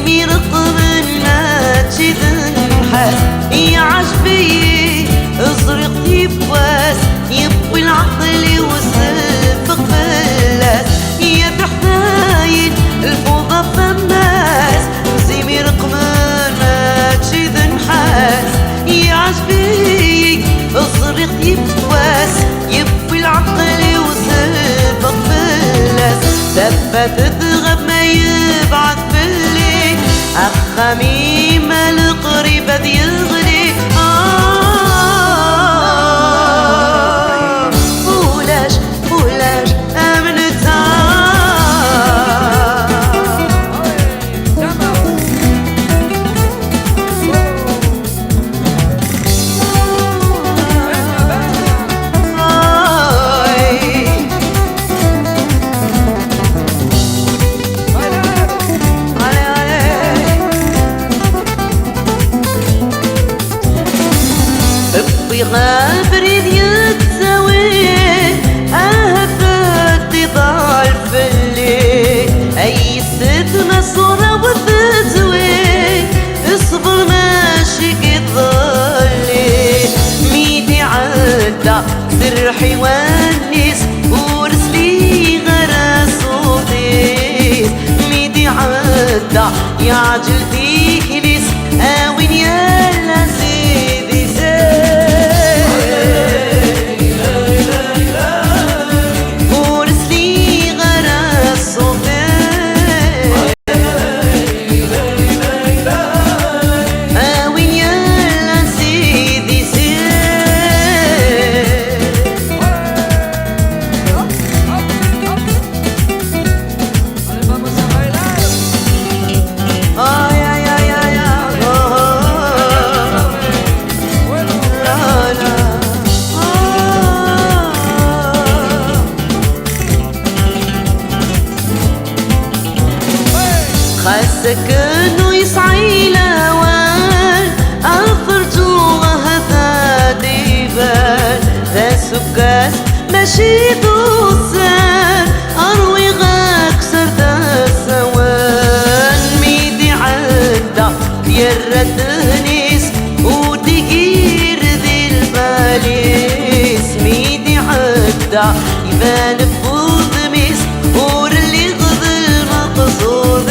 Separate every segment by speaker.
Speaker 1: بزيمي رقم الناتشي ذنحاس يعجبي ازرق يبواس يبوي العقل وسفق فلاس يا بحناين الفوضى فماس بزيمي رقم الناتشي ذنحاس يعجبي ازرق يبواس يبوي العقل وسفق فلاس دفة تذغب ما يبعث بالليل أخميم القريب ذي يغلي ولاش أمنتها غابري يتساوي أهفتي ضال في الليل أي ستنا صورة وتتوي اصبر ماشي كظلي ميدي عدى سرحي ونس ورسلي غرس وطيس ميدي عدى يعجل فيك ليس اوين يلا سيدي زين خاسك انو يسعي الاوان الفرجوة هذا ديبان ذا سكاس ماشي دوسان اروي غاك سردا سوان ميدي عدى يرد هنيس ودقير ذي الباليس ميدي عدى يبان بفوض ميس ور اللي غض المقصود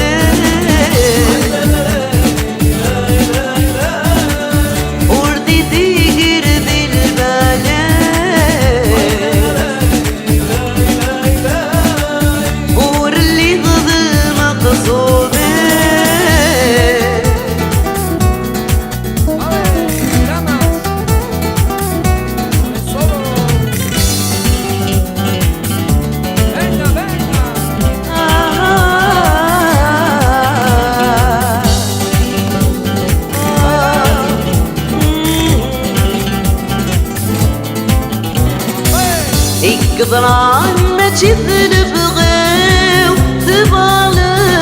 Speaker 1: قدران ما تشذل بغيو تبال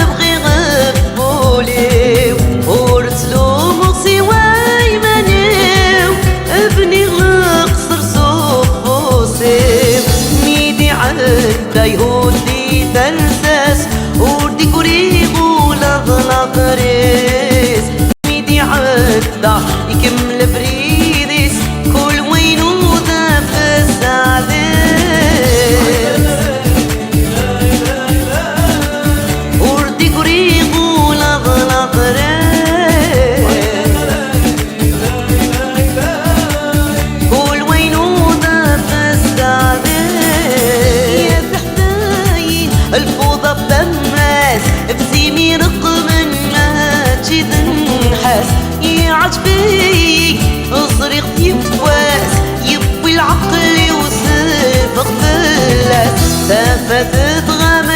Speaker 1: بغي غفولي ورسلو مغسي وايمانيو ابني غقصر صفوسي ميدي عدى يهودي ترساس وردي كوريغو لغلط ريس ميدي عدى يكمل بريديس كل وينو ذا فسادي الفوضى بماس بزيمي رقم الناتشي ذنحاس يعجبيك اصرخ يبواس يبوي العقل وسفق فلاس تافة تتغم